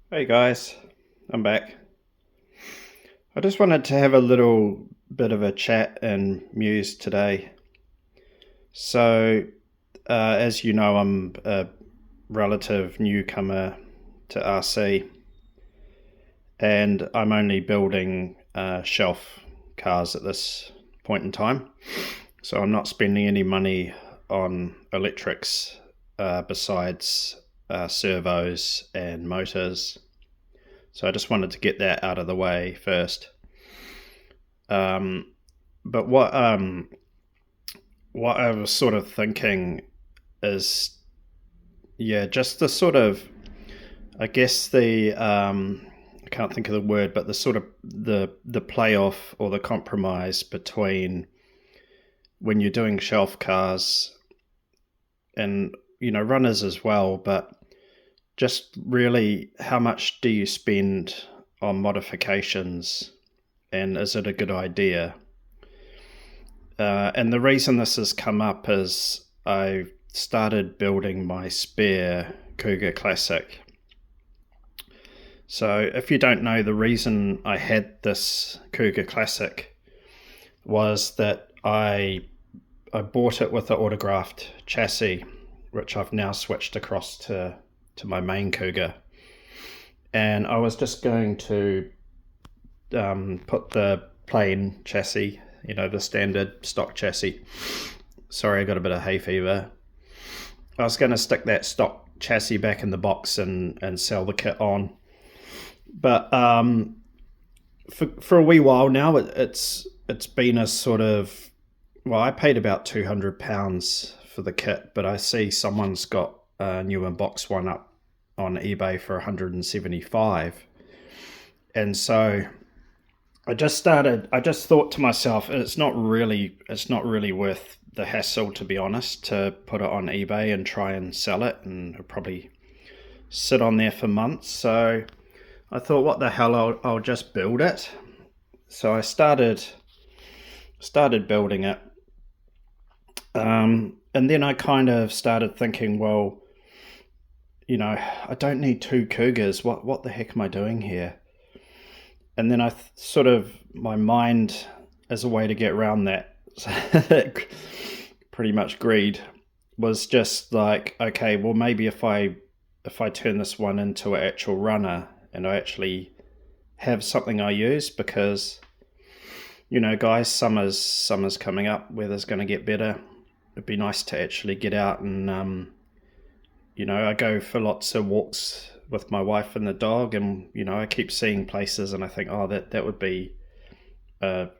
Hey guys, I'm back. I just wanted to have a little bit of a chat and muse today. So, as you know, I'm a relative newcomer to RC and I'm only building shelf cars at this point in time. So, I'm not spending any money on electrics besides servos and motors. So, I just wanted to get that out of the way first. Um, but what I was sort of thinking is, yeah, just the sort of, I guess I can't think of the word, but the sort of the playoff or the compromise between when you're doing shelf cars and runners as well, but just really how much do you spend on modifications, and is it a good idea? And the reason this has come up is I started building my spare Cougar Classic. So, if you don't know, the reason I had this Cougar Classic was that I bought it with an autographed chassis, which I've now switched across to my main Cougar. And I was just going to put the plain chassis, the standard stock chassis. Sorry, I got a bit of hay fever. I was going to stick that stock chassis back in the box and sell the kit on. But for a wee while now, it's been a sort of, well, I paid about £200 for the kit, but I see someone's got a new inbox one up on eBay for 175, and so I just thought to myself, it's not really worth the hassle, to be honest, to put it on eBay and try and sell it, and it'll probably sit on there for months. So I thought, what the hell, I'll just build it. So I started building it, and then I kind of started thinking, well, I don't need two Cougars. What the heck am I doing here? And then sort of, my mind, as a way to get around that, pretty much greed, was just like, okay, well, maybe if I turn this one into an actual runner and I actually have something I use, because guys, summer's coming up, weather's going to get better. It'd be nice to actually get out and I go for lots of walks with my wife and the dog, and I keep seeing places and I think, oh, that would be a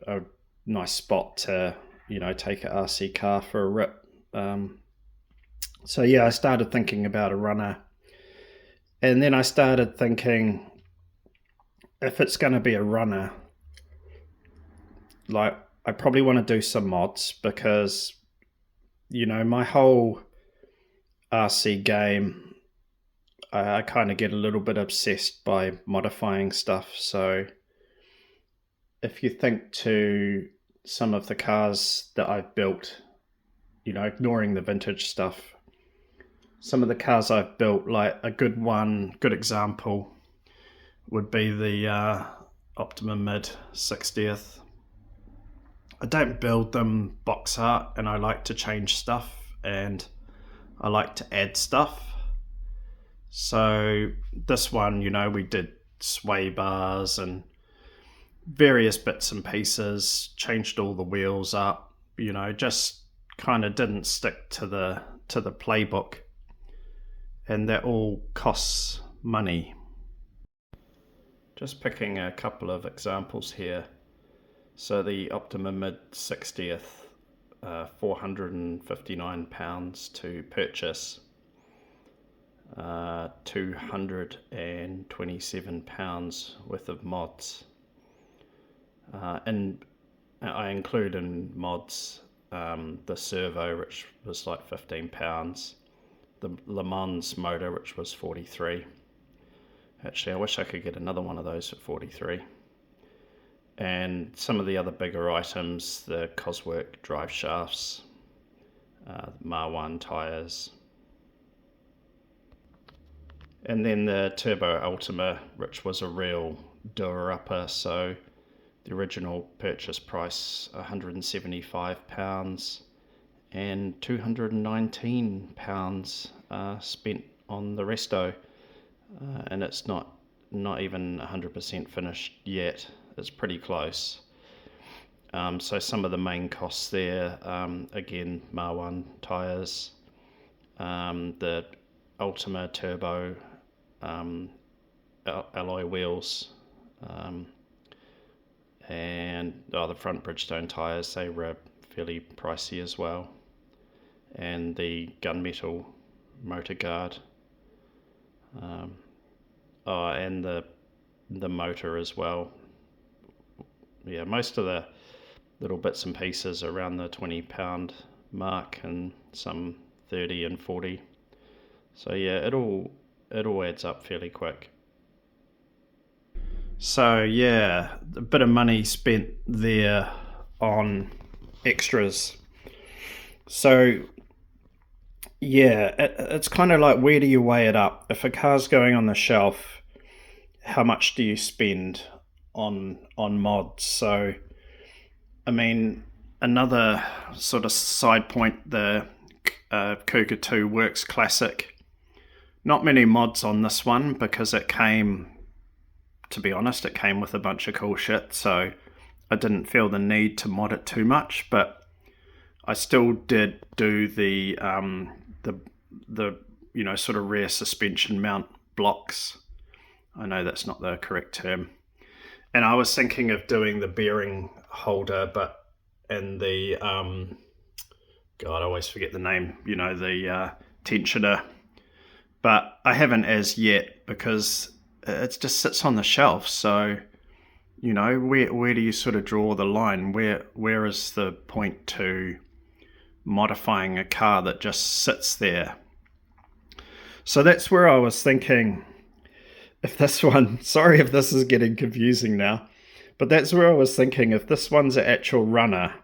nice spot to take a RC car for a rip. So yeah, I started thinking about a runner, and then I started thinking, if it's going to be a runner, like, I probably want to do some mods, because my whole RC game, I kind of get a little bit obsessed by modifying stuff. So if you think to some of the cars that I've built, ignoring the vintage stuff, some of the cars I've built, like a good example would be the Optimum Mid 60th. I don't build them box art, and I like to change stuff, and I like to add stuff. So this one, we did sway bars and various bits and pieces, changed all the wheels up, just kind of didn't stick to the playbook, and that all costs money. Just picking a couple of examples here. So the Optima Mid 60th, £459 to purchase. £227 worth of mods, and I include in mods the servo, which was like £15, the Le Mans motor, which was 43. Actually, I wish I could get another one of those for 43. And some of the other bigger items, the Coswork drive shafts, Mar 1 tyres. And then the Turbo Ultima, which was a real doer-upper. So the original purchase price £175 and £219 spent on the resto, and it's not even 100% finished yet. It's pretty close. So some of the main costs there, again, Marwan tyres, the Ultima Turbo alloy wheels, and the front Bridgestone tyres, they were fairly pricey as well, and the gunmetal motor guard, and the motor as well. Yeah, most of the little bits and pieces around the £20 mark, and some 30 and 40. So yeah, it all adds up fairly quick. So yeah, a bit of money spent there on extras. So yeah, it's kind of like, where do you weigh it up? If a car's going on the shelf, how much do you spend on mods? So I mean, another sort of side point, the Cougar 2 Works Classic. Not many mods on this one because it came, to be honest, it came with a bunch of cool shit, so I didn't feel the need to mod it too much, but I still did do the sort of rear suspension mount blocks. I know that's not the correct term. And I was thinking of doing the bearing holder, and the God, I always forget the name, the tensioner. But I haven't as yet because it just sits on the shelf. So, where do you sort of draw the line? Where is the point to modifying a car that just sits there? So that's where I was thinking, if this one, sorry if this is getting confusing now, but that's where I was thinking, if this one's an actual runner,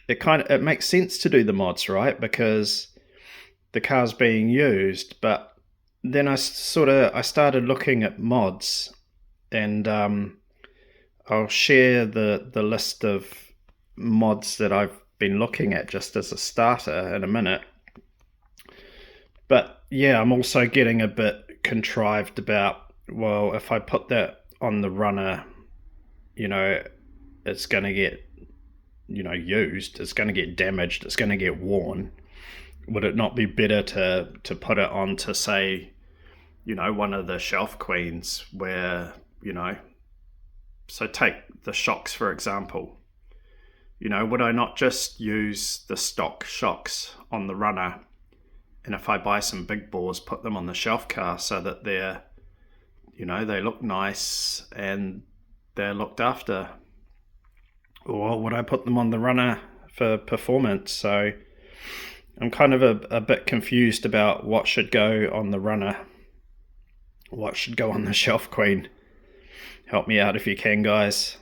it makes sense to do the mods, right? Because the car's being used. But then I started looking at mods, and I'll share the list of mods that I've been looking at just as a starter in a minute. But yeah, I'm also getting a bit contrived about, well, if I put that on the runner, it's going to get, used, it's going to get damaged, it's going to get worn. Would it not be better to put it onto, say, one of the shelf queens where, so take the shocks, for example. Would I not just use the stock shocks on the runner, and if I buy some big bores, put them on the shelf car so that they're, they look nice and they're looked after? Or would I put them on the runner for performance? So I'm kind of a bit confused about what should go on the runner, what should go on the shelf queen. Help me out if you can, guys.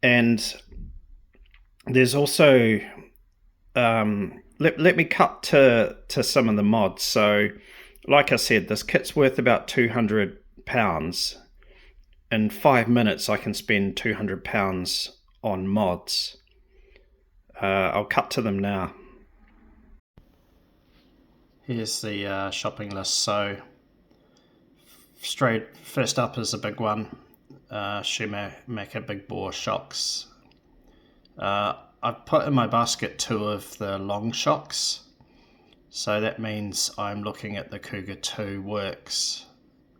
And there's also, let me cut to some of the mods. So like I said, this kit's worth about £200. In 5 minutes, I can spend £200 on mods. I'll cut to them now. Here's the shopping list. So first up is a big one, Schumacher big bore shocks. I've put in my basket 2 of the long shocks, so that means I'm looking at the Cougar 2 Works,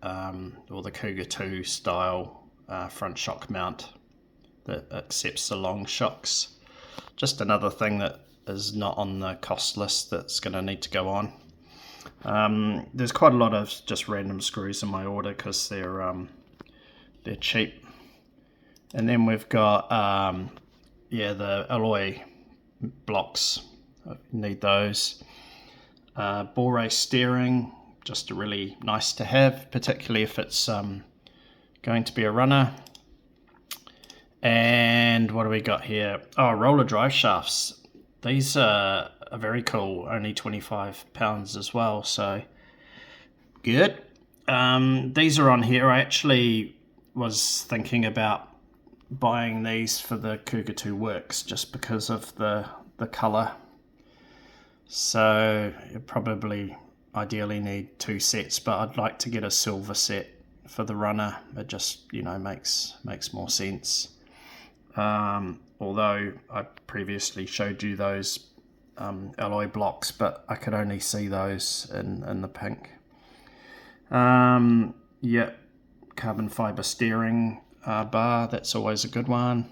or the Cougar 2 style front shock mount that accepts the long shocks. Just another thing that is not on the cost list that's going to need to go on. There's quite a lot of just random screws in my order because they're cheap. And then we've got the alloy blocks. I need those. Ball race steering, just really nice to have, particularly if it's going to be a runner. And what do we got here? Oh, roller drive shafts. These are very cool, only £25 as well, so good. These are on here. I actually was thinking about buying these for the Cougar 2 Works just because of the colour. So you probably ideally need 2 sets, but I'd like to get a silver set for the runner. It just, makes more sense. Although I previously showed you those alloy blocks, but I could only see those in the pink. Yep, carbon fiber steering bar, that's always a good one.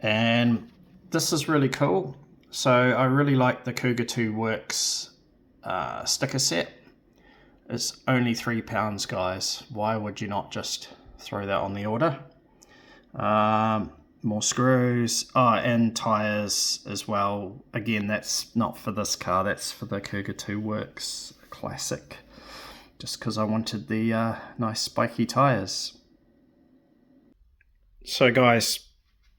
And this is really cool. So I really like the Cougar 2 Works sticker set. It's only £3, guys. Why would you not just throw that on the order? More screws, and tyres as well. Again, that's not for this car, that's for the Cougar 2 Works Classic. Just because I wanted the nice spiky tyres. So guys,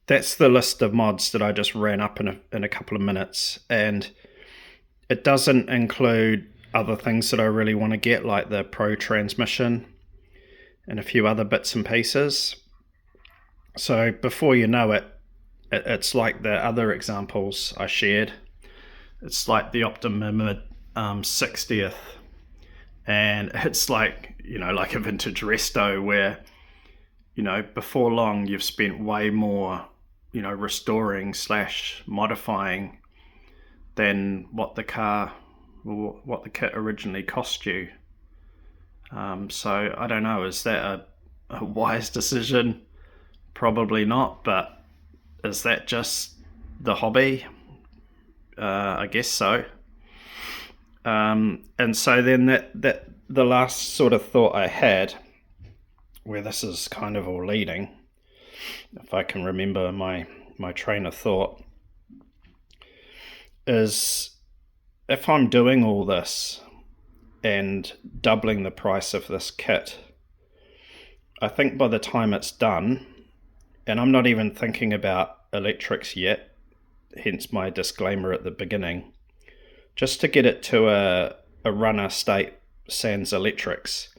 that's the list of mods that I just ran up in a couple of minutes, and it doesn't include other things that I really want to get, like the Pro transmission and a few other bits and pieces. So before you know it, it's like the other examples I shared. It's like the Optimum 60th, and it's like, like a vintage resto where, before long you've spent way more, restoring / modifying than what the kit originally cost you. So I don't know, is that a wise decision? Probably not, but is that just the hobby? I guess so. And so then that the last sort of thought I had, where this is kind of all leading, if I can remember my train of thought, is if I'm doing all this and doubling the price of this kit, I think by the time it's done, and I'm not even thinking about electrics yet, hence my disclaimer at the beginning, just to get it to a runner state sans electrics,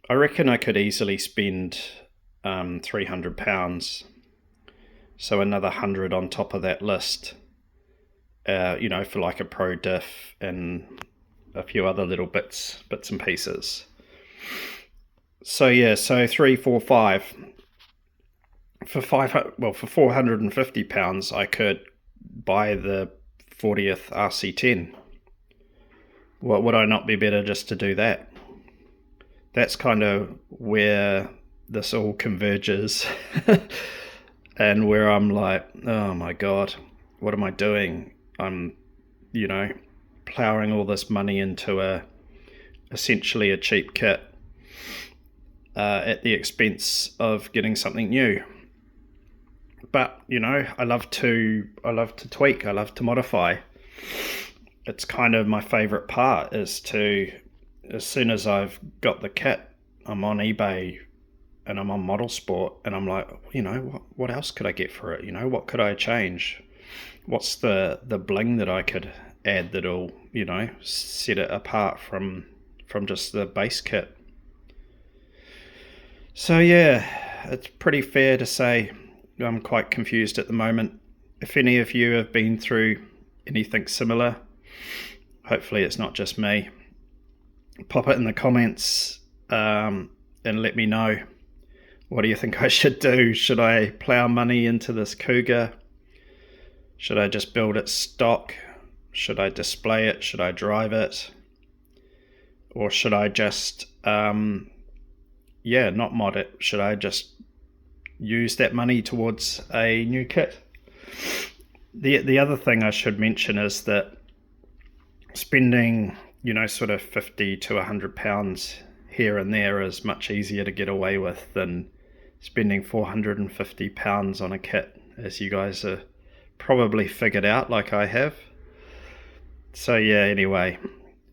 I reckon I could easily spend £300, so another 100 on top of that list, for like a Pro diff and a few other little bits and pieces. So yeah, so 3, 4, 5. For £450, I could buy the 40th RC10. Well, would I not be better just to do that? That's kind of where this all converges, and where I'm like, oh my god, what am I doing? I'm, ploughing all this money into essentially a cheap kit at the expense of getting something new. But I love to tweak, I love to modify. It's kind of my favorite part, is to, as soon as I've got the kit, I'm on eBay and I'm on Model Sport, and I'm like, what else could I get for it? What could I change? What's the bling that I could add that'll set it apart from just the base kit? So yeah, it's pretty fair to say I'm quite confused at the moment. If any of you have been through anything similar, hopefully it's not just me, pop it in the comments and let me know. What do you think I should do? Should I plough money into this Cougar? Should I just build it stock? Should I display it? Should I drive it? Or should I just not mod it? Should I just use that money towards a new kit? The other thing I should mention is that spending sort of £50 to £100 here and there is much easier to get away with than spending £450 on a kit, as you guys are probably figured out, like I have. So yeah, anyway,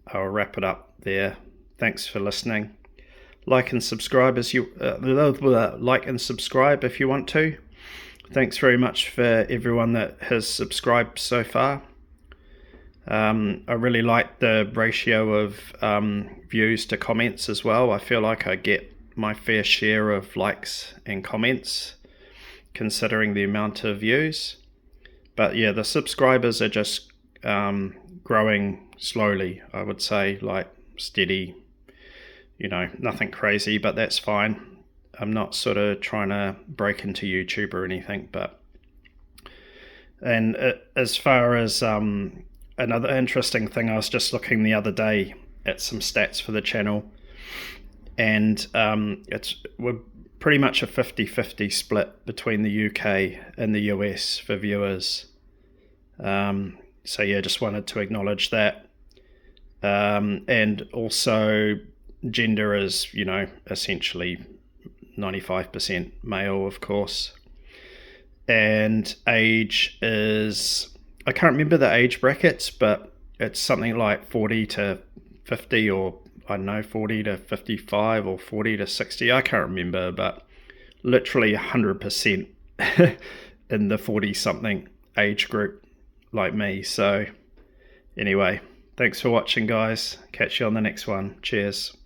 I'll wrap it up there. Thanks for listening. Like and subscribe if you want to. Thanks very much for everyone that has subscribed so far. I really like the ratio of views to comments as well. I feel like I get my fair share of likes and comments considering the amount of views. But yeah, the subscribers are just growing slowly, I would say, like steady, nothing crazy, but that's fine. I'm not sort of trying to break into YouTube or anything, and as far as another interesting thing, I was just looking the other day at some stats for the channel, and we're pretty much a 50-50 split between the UK and the US for viewers. So yeah, just wanted to acknowledge that. And also gender is, essentially 95% male, of course. And age is, I can't remember the age brackets, but it's something like 40 to 50, or I don't know, 40 to 55 or 40 to 60. I can't remember, but literally 100% in the 40-something age group like me. So anyway, thanks for watching, guys. Catch you on the next one. Cheers.